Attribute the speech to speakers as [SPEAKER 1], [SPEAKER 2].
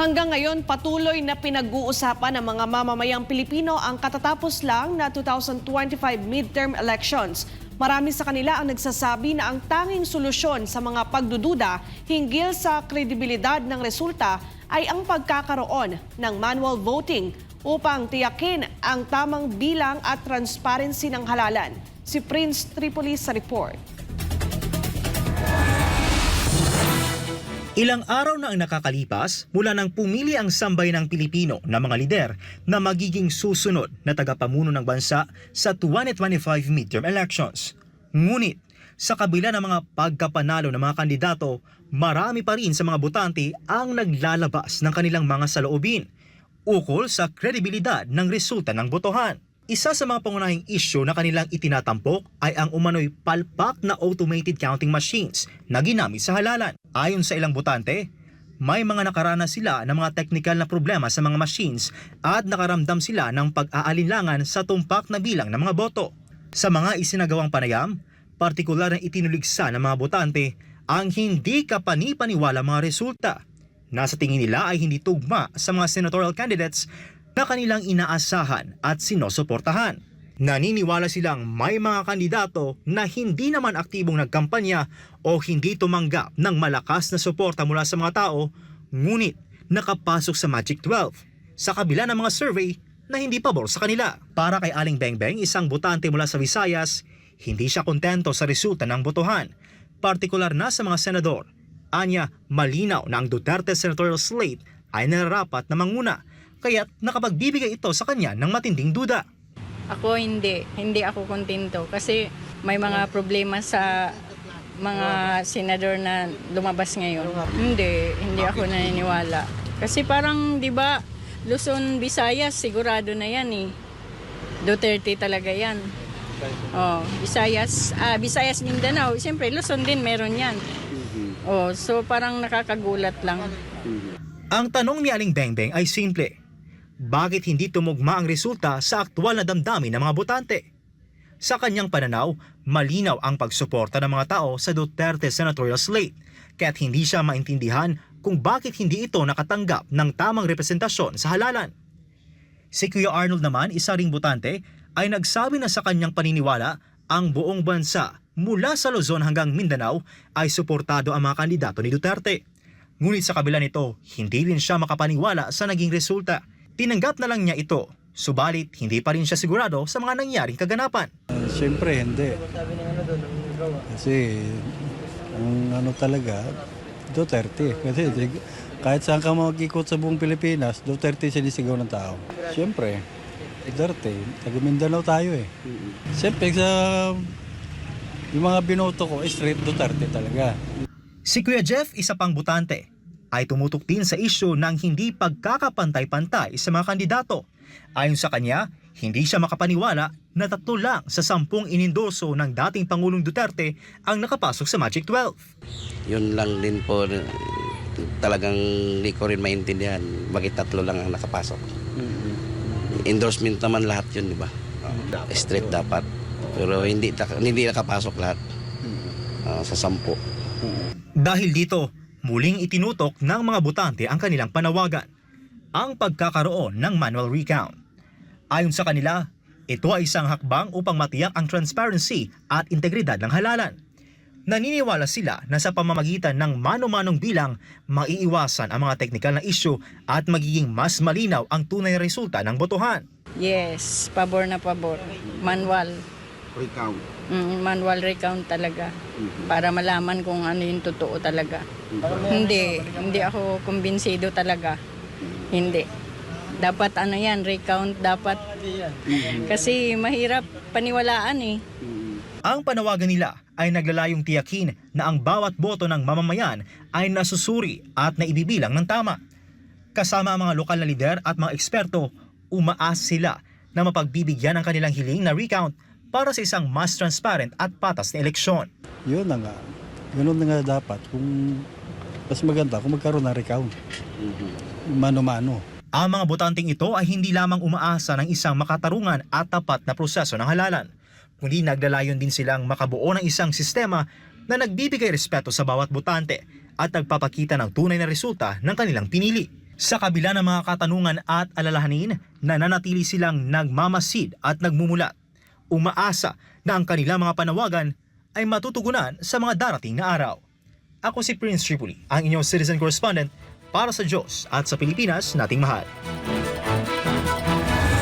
[SPEAKER 1] Hanggang ngayon, patuloy na pinag-uusapan ng mga mamamayang Pilipino ang katatapos lang na 2025 midterm elections. Marami sa kanila ang nagsasabi na ang tanging solusyon sa mga pagdududa hinggil sa kredibilidad ng resulta ay ang pagkakaroon ng manual voting upang tiyakin ang tamang bilang at transparency ng halalan. Si Prince Tripoli sa report.
[SPEAKER 2] Ilang araw na ang nakakalipas mula nang pumili ang sambayan ng Pilipino na mga lider na magiging susunod na tagapamuno ng bansa sa 2025 midterm elections. Ngunit sa kabila ng mga pagkapanalo ng mga kandidato, marami pa rin sa mga botante ang naglalabas ng kanilang mga saloobin ukol sa kredibilidad ng resulta ng botohan. Isa sa mga pangunahing issue na kanilang itinatampok ay ang umano'y palpak na automated counting machines na ginamit sa halalan. Ayon sa ilang botante, may mga nakaranas sila ng mga technical na problema sa mga machines at nakaramdam sila ng pag-aalinlangan sa tumpak na bilang ng mga boto. Sa mga isinagawang panayam, partikular na itinuligsa ng mga botante ang hindi kapani-paniwala mga resulta na sa tingin nila ay hindi tugma sa mga senatorial candidates na kanilang inaasahan at sinusuportahan. Naniniwala silang may mga kandidato na hindi naman aktibong nagkampanya o hindi tumanggap ng malakas na suporta mula sa mga tao, ngunit nakapasok sa Magic 12 sa kabila ng mga survey na hindi pabor sa kanila. Para kay Aling Bengbeng, isang botante mula sa Visayas, hindi siya kontento sa resulta ng botohan, partikular na sa mga senador. Anya, malinaw na ang Duterte senatorial slate ay nararapat na manguna, kaya't nakapagbibigay ito sa kanya ng matinding duda.
[SPEAKER 3] Ako hindi ako kontento kasi may mga problema sa mga senador na lumabas ngayon. Hindi ako naniniwala. Kasi parang 'di ba, Luzon, Visayas sigurado na 'yan eh. Duterte talaga 'yan. Oh, Visayas, Mindanao, siyempre Luzon din meron 'yan. Oh, so parang nakakagulat lang.
[SPEAKER 2] Ang tanong ni Aling Bengbeng ay simple. Bakit hindi tumugma ang resulta sa aktwal na damdamin ng mga botante? Sa kanyang pananaw, malinaw ang pagsuporta ng mga tao sa Duterte senatorial slate, kaya't hindi siya maintindihan kung bakit hindi ito nakatanggap ng tamang representasyon sa halalan. Si Kuya Arnold naman, isa ring botante, ay nagsabi na sa kanyang paniniwala ang buong bansa mula sa Luzon hanggang Mindanao ay suportado ang mga kandidato ni Duterte. Ngunit sa kabila nito, hindi rin siya makapaniwala sa naging resulta. Tinanggap na lang niya ito, subalit hindi pa rin siya sigurado sa mga nangyaring kaganapan.
[SPEAKER 4] Siyempre hindi. Kasi ang talaga, Duterte. Kasi kahit saan ka mag-ikot sa buong Pilipinas, Duterte sinisigaw ng tao. Siyempre, Duterte, taga Mindanao tayo eh. Siyempre yung mga binoto ko, straight Duterte talaga.
[SPEAKER 2] Si Kuya Jeff, isa pang botante, ay tumutok din sa isyu ng hindi pagkakapantay-pantay sa mga kandidato. Ayon sa kanya, hindi siya makapaniwala na 3 lang sa 10 inendorso ng dating Pangulong Duterte ang nakapasok sa Magic 12.
[SPEAKER 5] Yun lang din po, talagang hindi ko rin maintindihan bakit 3 lang ang nakapasok. Endorsement naman lahat yun, di ba? Straight dapat. Pero hindi nakapasok lahat sa 10.
[SPEAKER 2] Dahil dito, muling itinutok ng mga botante ang kanilang panawagan, ang pagkakaroon ng manual recount. Ayon sa kanila, ito ay isang hakbang upang matiyak ang transparency at integridad ng halalan. Naniniwala sila na sa pamamagitan ng mano-manong bilang, maiiwasan ang mga teknikal na issue at magiging mas malinaw ang tunay na resulta ng botohan.
[SPEAKER 3] Yes, pabor na pabor. Manual
[SPEAKER 5] Recount.
[SPEAKER 3] Manual recount talaga. Para malaman kung ano yung totoo talaga. Hindi ako kumbinsido talaga. Hindi. Dapat recount dapat. Kasi mahirap paniwalaan eh.
[SPEAKER 2] Ang panawagan nila ay naglalayong tiyakin na ang bawat boto ng mamamayan ay nasusuri at naibibilang ng tama. Kasama ang mga lokal na lider at mga eksperto, umaasa sila na mapagbibigyan ang kanilang hiling na recount para sa isang mas transparent at patas na eleksyon.
[SPEAKER 4] Yun na nga. Ganun na nga dapat. Kung mas maganda kung magkaroon ng recount. Mano-mano.
[SPEAKER 2] Ang mga botanteng ito ay hindi lamang umaasa ng isang makatarungan at tapat na proseso ng halalan, kundi naglalayon din silang makabuo ng isang sistema na nagbibigay respeto sa bawat botante at nagpapakita ng tunay na resulta ng kanilang pinili. Sa kabila ng mga katanungan at alalahanin, nananatili silang nagmamasid at nagmumulat. Umaasa na ang kanilang mga panawagan ay matutugunan sa mga darating na araw. Ako si Prince Tripoli, ang inyong citizen correspondent para sa Diyos at sa Pilipinas nating mahal.